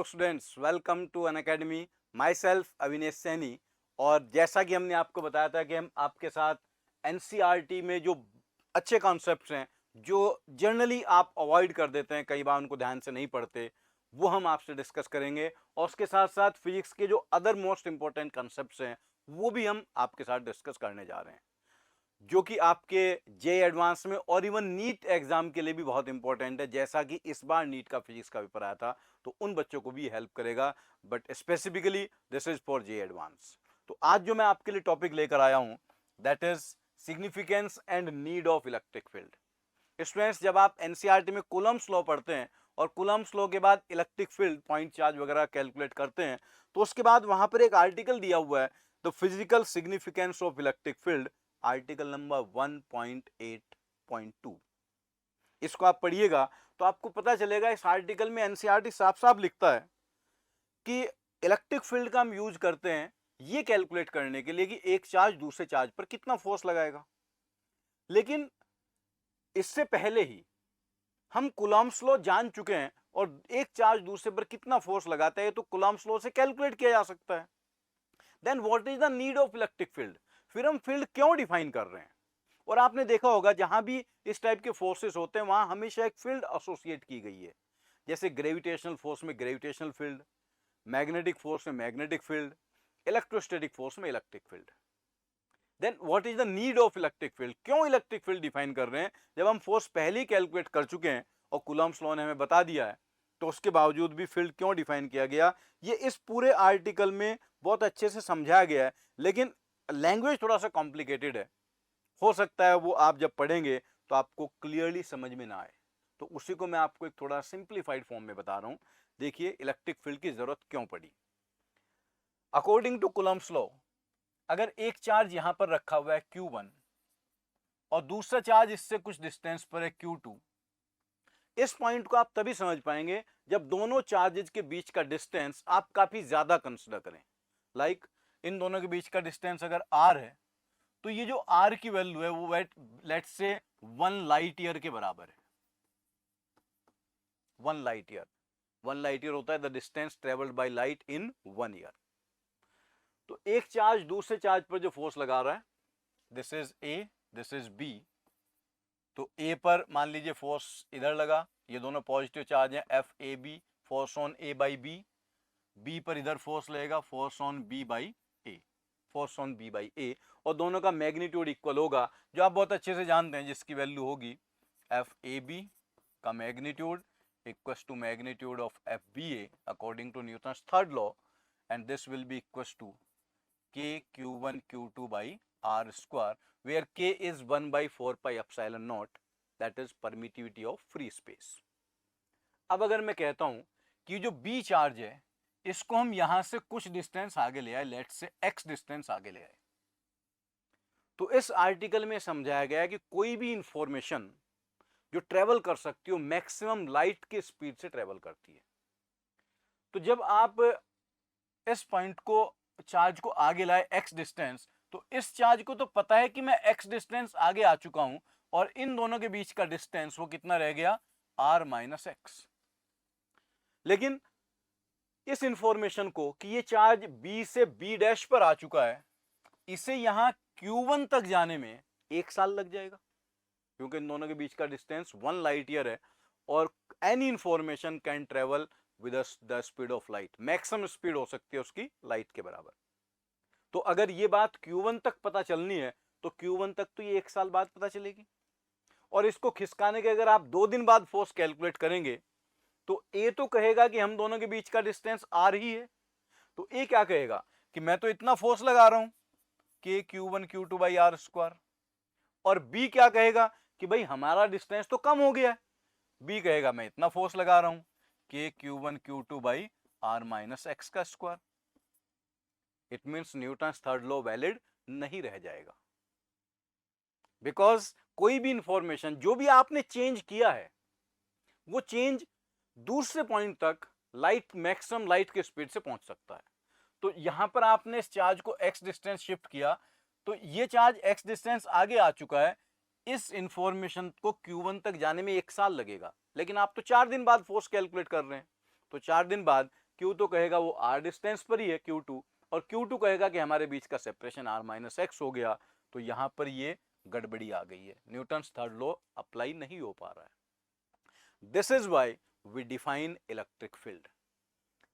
Students, welcome to Unacademy. Myself Avinesh Saini. और जैसा कि हमने आपको बताया था कि हम आपके साथ एनसीईआरटी में जो अच्छे कॉन्सेप्ट्स हैं जो जनरली आप अवॉइड कर देते हैं, कई बार उनको ध्यान से नहीं पढ़ते, वो हम आपसे डिस्कस करेंगे। और उसके साथ साथ फिजिक्स के जो अदर मोस्ट इंपॉर्टेंट कॉन्सेप्ट्स हैं वो भी हम आपके साथ डिस्कस करने जा रहे हैं, जो कि आपके जे एडवांस में और इवन नीट एग्जाम के लिए भी बहुत इंपॉर्टेंट है। जैसा कि इस बार नीट का फिजिक्स का पेपर आया था तो उन बच्चों को भी हेल्प करेगा, but specifically this is for J advance. तो आज जो मैं आपके लिए टॉपिक लेकर आया हूं that is significance and need of electric field. Students, जब आप एनसीईआरटी में कूलम्ब्स लॉ पढ़ते हैं और कूलम्ब्स लॉ के बाद इलेक्ट्रिक फील्ड, पॉइंट चार्ज वगैरह कैलकुलेट करते हैं, तो उसके बाद वहां पर एक आर्टिकल दिया हुआ है, the physical significance of electric field, article number 1.8.2। इसको आप पढ़िएगा तो आपको पता चलेगा, इस आर्टिकल में एनसीईआरटी साफ साफ लिखता है कि इलेक्ट्रिक फील्ड का हम यूज करते हैं ये कैलकुलेट करने के लिए कि एक चार्ज दूसरे चार्ज पर कितना फोर्स लगाएगा। लेकिन इससे पहले ही हम कूलम्ब्स लॉ जान चुके हैं और एक चार्ज दूसरे पर कितना फोर्स लगाता है तो कूलम्ब्स लॉ से कैलकुलेट किया जा सकता है। Then what is the need of electric field, फिर हम फील्ड क्यों डिफाइन कर रहे हैं। और आपने देखा होगा जहां भी इस टाइप के फोर्सेस होते हैं वहां हमेशा एक फील्ड एसोसिएट की गई है। जैसे ग्रेविटेशनल फोर्स में ग्रेविटेशनल फील्ड, मैग्नेटिक फोर्स में मैग्नेटिक फील्ड, इलेक्ट्रोस्टैटिक फोर्स में electric field. Then what is the need of electric field, क्यों इलेक्ट्रिक फील्ड डिफाइन कर रहे हैं जब हम फोर्स पहले ही कैलकुलेट कर चुके हैं और कूलम्ब्स लॉ ने हमें बता दिया है, तो उसके बावजूद भी फील्ड क्यों डिफाइन किया गया, ये इस पूरे आर्टिकल में बहुत अच्छे से समझाया गया है। लेकिन लैंग्वेज थोड़ा सा कॉम्प्लिकेटेड है, हो सकता है वो आप जब पढ़ेंगे तो आपको क्लियरली समझ में ना आए, तो उसी को मैं आपको एक थोड़ा सिंप्लीफाइड फॉर्म में बता रहा हूं। देखिए इलेक्ट्रिक फील्ड की जरूरत क्यों पड़ी। अकॉर्डिंग टू कूलम्ब्स लॉ, अगर एक चार्ज यहां पर रखा हुआ है Q1 और दूसरा चार्ज इससे कुछ डिस्टेंस पर है Q2, इस पॉइंट को आप तभी समझ पाएंगे जब दोनों चार्जेस के बीच का डिस्टेंस आप काफी ज्यादा कंसिडर करें। लाइक इन दोनों के बीच का डिस्टेंस अगर r है तो ये जो r की वैल्यू है वो लेट्स से 1 लाइट ईयर के बराबर है। 1 लाइट ईयर, 1 लाइट ईयर होता है the distance travelled by light in 1 year. तो एक चार्ज दूसरे चार्ज पर जो फोर्स लगा रहा है, this is A, this is B। तो A पर मान लीजिए फोर्स इधर लगा, ये दोनों पॉजिटिव चार्ज हैं, FAB, force on A by B। B पर इधर फोर्स लगेगा, force on B by A, force on B by A। और दोनों का मैग्नीट्यूड इक्वल होगा, जो आप बहुत अच्छे से जानते हैं, जिसकी वैल्यू होगी FAB का magnitude equals to magnitude of FBA according to Newton's third law, and this will be equals to K Q1 Q2 by R square, where K is 1 by 4 pi epsilon naught, that is permittivity of free space। अब अगर मैं कहता हूं कि जो B charge है इसको हम यहां से कुछ डिस्टेंस आगे ले आए, लेट्स से x डिस्टेंस आगे ले आए, तो इस आर्टिकल में समझाया गया है कि कोई भी इंफॉर्मेशन जो ट्रेवल कर सकती हो मैक्सिमम लाइट के स्पीड से ट्रेवल करती है। तो जब आप इस पॉइंट को, चार्ज को आगे लाए x डिस्टेंस, तो इस चार्ज को तो पता है कि मैं x डिस्टेंस आगे आ चुका हूं और इन दोनों के बीच का डिस्टेंस वो कितना रह गया, r माइनस एक्स। लेकिन इस इंफॉर्मेशन को कि ये चार्ज B से B डैश पर आ चुका है, इसे यहां Q1 तक जाने में 1 साल लग जाएगा, क्योंकि इन दोनों के बीच का डिस्टेंस 1 लाइट ईयर है और any information can travel with the speed of light, maximum speed हो सकती है उसकी लाइट के बराबर। तो अगर ये बात Q1 तक पता चलनी है तो Q1 तक तो ये 1 साल बाद पता चलेगी। और इसको खिसकाने के अगर आप 2 दिन बाद फोर्स कैलकुलेट करेंगे तो A तो कहेगा कि हम दोनों के बीच का डिस्टेंस R ही है, तो A क्या कहेगा कि मैं तो इतना फोर्स लगा रहा हूं K Q1 Q2 by R square. और B क्या कहेगा कि भाई हमारा डिस्टेंस तो कम हो गया है, B कहेगा मैं इतना फोर्स लगा रहा हूं K Q1 Q2 by R minus x का square. It means Newton's third law valid नहीं रह जाएगा, बिकॉज कोई भी इंफॉर्मेशन जो भी आपने चेंज किया है वो चेंज दूसरे पॉइंट तक लाइट, मैक्सिमम लाइट के स्पीड से पहुंच सकता है। तो यहां पर आपने इस चार्ज को x डिस्टेंस शिफ्ट किया तो ये चार्ज x डिस्टेंस आगे आ चुका है, इस इंफॉर्मेशन को Q1 तक जाने में 1 साल लगेगा, लेकिन आप तो 4 दिन बाद फोर्स कैलकुलेट कर रहे हैं, तो 4 दिन बाद Q तो कहेगा वो R डिस्टेंस पर ही है Q2, और Q2 कहेगा कि हमारे बीच का सेपरेशन R माइनस एक्स हो गया। तो यहां पर ये गड़बड़ी आ गई है, न्यूटन्स थर्ड लॉ अप्लाई नहीं हो पा रहा है। This is why we define electric field.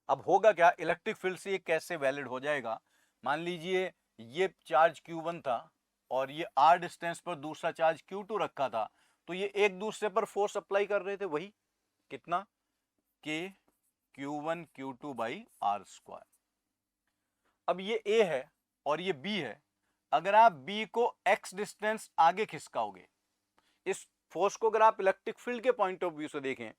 अब होगा क्या, इलेक्ट्रिक फील्ड से ये कैसे वैलिड हो जाएगा? मान लीजिए ये चार्ज Q1 था और ये R डिस्टेंस पर दूसरा चार्ज Q2 रखा था, तो ये एक दूसरे पर फोर्स अप्लाई कर रहे थे, वही कितना K Q1 Q2 by R square. अब ये A है और ये B है, अगर आप B को X डिस्टेंस आगे खिसकाओगे, इस फोर्स को अगर आप इलेक्ट्रिक फील्ड के पॉइंट ऑफ व्यू से देखें,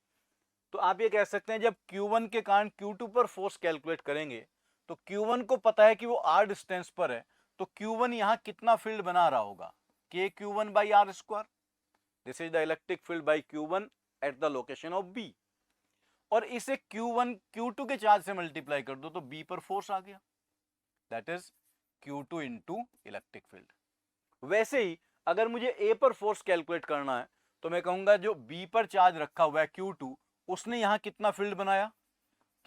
तो आप ये कह सकते हैं जब Q1 के कारण Q2 पर फोर्स कैलकुलेट करेंगे तो Q1 को पता है कि वो R डिस्टेंस पर है, तो Q1 यहां कितना फील्ड बना रहा होगा, K Q1 by R square. This is the electric field by Q1 at the location of B। और इसे Q1 Q2 के चार्ज से मल्टीप्लाई कर दो तो B पर फोर्स आ गया, that is Q2 into electric field. वैसे ही अगर मुझे A पर फोर्स कैलकुलेट करना है तो मैं कहूंगा जो B पर चार्ज रखा हुआ है Q2, उसने यहां कितना फील्ड बनाया,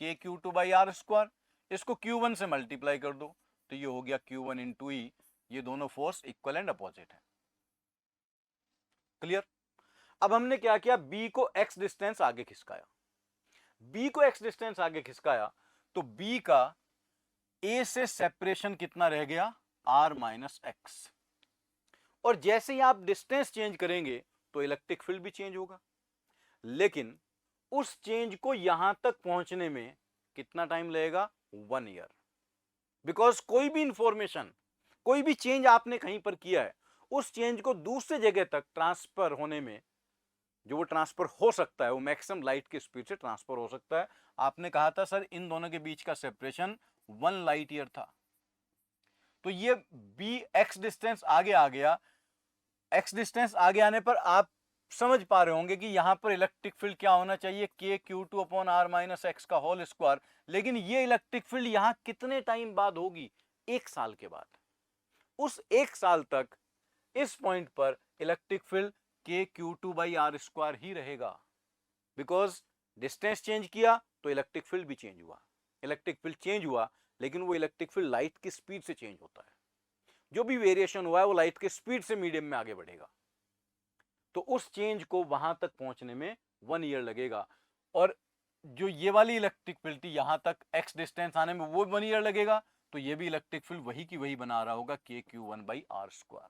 K Q2 by R square. इसको Q1 से मल्टीप्लाई कर दो तो ये हो गया Q1 इंटू ई। ये दोनों फोर्स इक्वल एंड अपोजिट है। क्लियर? अब हमने क्या किया, B को X डिस्टेंस आगे खिसकाया। B को X डिस्टेंस आगे खिसकाया तो B का A से सेपरेशन कितना रह गया, R माइनस एक्स। और जैसे ही आप डिस्टेंस चेंज करेंगे तो इलेक्ट्रिक फील्ड भी चेंज होगा, लेकिन उस चेंज को यहां तक पहुंचने में कितना टाइम लगेगा, 1 ईयर। बिकॉज कोई भी इंफॉर्मेशन, कोई भी चेंज आपने कहीं पर किया है, उस चेंज को दूसरे जगह तक ट्रांसफर होने में, जो वो ट्रांसफर हो सकता है वो मैक्सिमम लाइट की स्पीड से ट्रांसफर हो सकता है। आपने कहा था सर इन दोनों के बीच का सेपरेशन 1 लाइट ईयर था, तो ये बी एक्स डिस्टेंस आगे आ गया। एक्स डिस्टेंस आगे आने पर आप समझ पा रहे होंगे कि यहां पर इलेक्ट्रिक फील्ड क्या होना चाहिए, K Q2 upon R minus x का होल स्क्वायर। लेकिन ये इलेक्ट्रिक फील्ड यहां कितने टाइम बाद होगी, 1 साल के बाद। उस 1 साल तक इस पॉइंट पर electric field K Q2 by R square ही रहेगा, बिकॉज डिस्टेंस चेंज किया तो इलेक्ट्रिक फील्ड भी चेंज हुआ। इलेक्ट्रिक फील्ड चेंज हुआ, लेकिन वो इलेक्ट्रिक फील्ड लाइट की स्पीड से चेंज होता है। जो भी वेरिएशन हुआ है वो लाइट के स्पीड से मीडियम में आगे बढ़ेगा, तो उस चेंज को वहां तक पहुंचने में 1 ईयर लगेगा। और जो ये वाली इलेक्ट्रिक फील्ड थी यहां तक एक्स डिस्टेंस आने में वो 1 ईयर लगेगा, तो ये भी इलेक्ट्रिक फील्ड वही की वही बना रहा होगा, K Q1 by R square.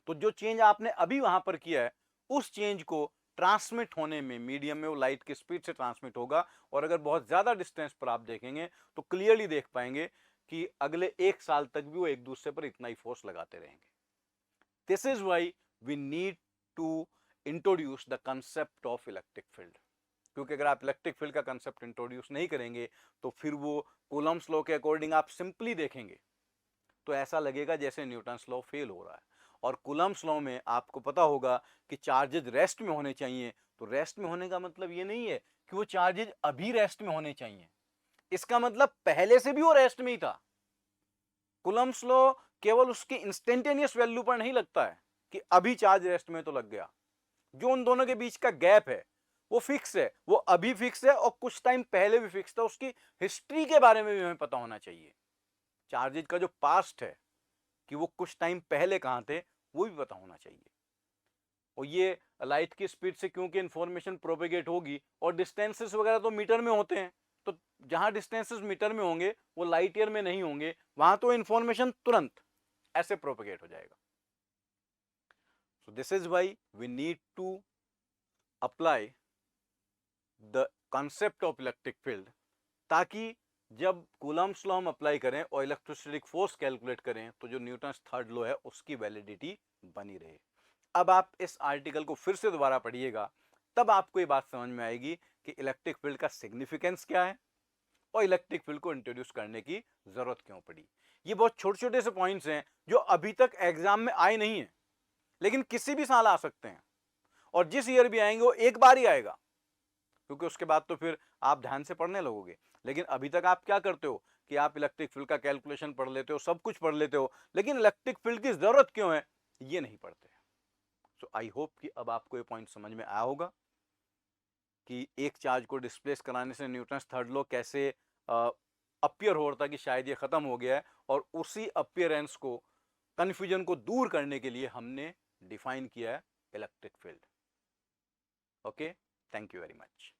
तो जो चेंज आपने अभी वहां पर किया है, उस चेंज को ट्रांसमिट होने में मीडियम में वो लाइट की स्पीड से ट्रांसमिट होगा। और अगर बहुत ज्यादा डिस्टेंस पर आप देखेंगे तो क्लियरली देख पाएंगे कि अगले 1 साल तक भी वो एक दूसरे पर इतना ही फोर्स लगाते रहेंगे। This is why we need to introduce the concept of electric field, क्योंकि अगर आप इलेक्ट्रिक फील्ड का कंसेप्ट इंट्रोड्यूस नहीं करेंगे तो फिर वो कूलम्स लॉ के अकॉर्डिंग आप सिंपली देखेंगे तो ऐसा लगेगा जैसे न्यूटन्स लॉ फेल हो रहा है। और कूलम्स लॉ में आपको पता होगा कि चार्जेज रेस्ट में होने चाहिए, तो रेस्ट में होने का मतलब ये नहीं है कि वो चार्जेज अभी रेस्ट में होने चाहिए, इसका मतलब पहले से भी वो रेस्ट में ही था। कूलम्स लॉ केवल उसकी इंस्टेंटेनियस वैल्यू पर नहीं लगता है कि अभी चार्ज रेस्ट में तो लग गया। जो उन दोनों के बीच का गैप है वो फिक्स है, वो अभी फिक्स है और कुछ टाइम पहले भी फिक्स था। उसकी हिस्ट्री के बारे में भी हमें पता होना चाहिए, चार्जेज का जो पास्ट है कि वो कुछ टाइम पहले कहां थे वो भी पता होना चाहिए। और ये लाइट की स्पीड से क्योंकि इंफॉर्मेशन प्रोपेगेट होगी, और डिस्टेंसेस वगैरह तो मीटर में होते हैं, तो जहां डिस्टेंसेस मीटर में होंगे वो लाइट ईयर में नहीं होंगे, वहां तो इंफॉर्मेशन तुरंत ऐसे प्रोपेगेट हो जाएगा। So this is why we need to apply the concept of electric field, ताकि जब कूलम्स लॉ हम अप्लाई करें और इलेक्ट्रोस्टैटिक फोर्स कैलकुलेट करें तो जो न्यूटन्स थर्ड लॉ है उसकी वैलिडिटी बनी रहे। अब आप इस आर्टिकल को फिर से दोबारा पढ़िएगा, तब आपको ये बात समझ में आएगी कि इलेक्ट्रिक फील्ड का सिग्निफिकेंस क्या है और इलेक्ट्रिक फील्ड को इंट्रोड्यूस करने की जरूरत क्यों पड़ी। ये बहुत छोटे छोटे से पॉइंट्स हैं जो अभी तक एग्जाम में आए नहीं है, लेकिन किसी भी साल आ सकते हैं, और जिस ईयर भी आएंगे वो एक बार ही आएगा, क्योंकि उसके बाद तो फिर आप ध्यान से पढ़ने लगोगे। लेकिन अभी तक आप क्या करते हो कि आप इलेक्ट्रिक फील्ड का कैलकुलेशन पढ़ लेते हो, सब कुछ पढ़ लेते हो, लेकिन इलेक्ट्रिक फील्ड की जरूरत क्यों है ये नहीं पढ़ते। सो आई होप कि अब आपको ये पॉइंट समझ में आया होगा। कि एक चार्ज को डिस्प्लेस कराने से न्यूटन्स थर्ड लॉ कैसे अपीयर हो रहा था कि शायद ये ख़त्म हो गया है, और उसी अपीयरेंस को, कन्फ्यूजन को दूर करने के लिए हमने डिफाइन किया है electric field. Okay, thank you very much.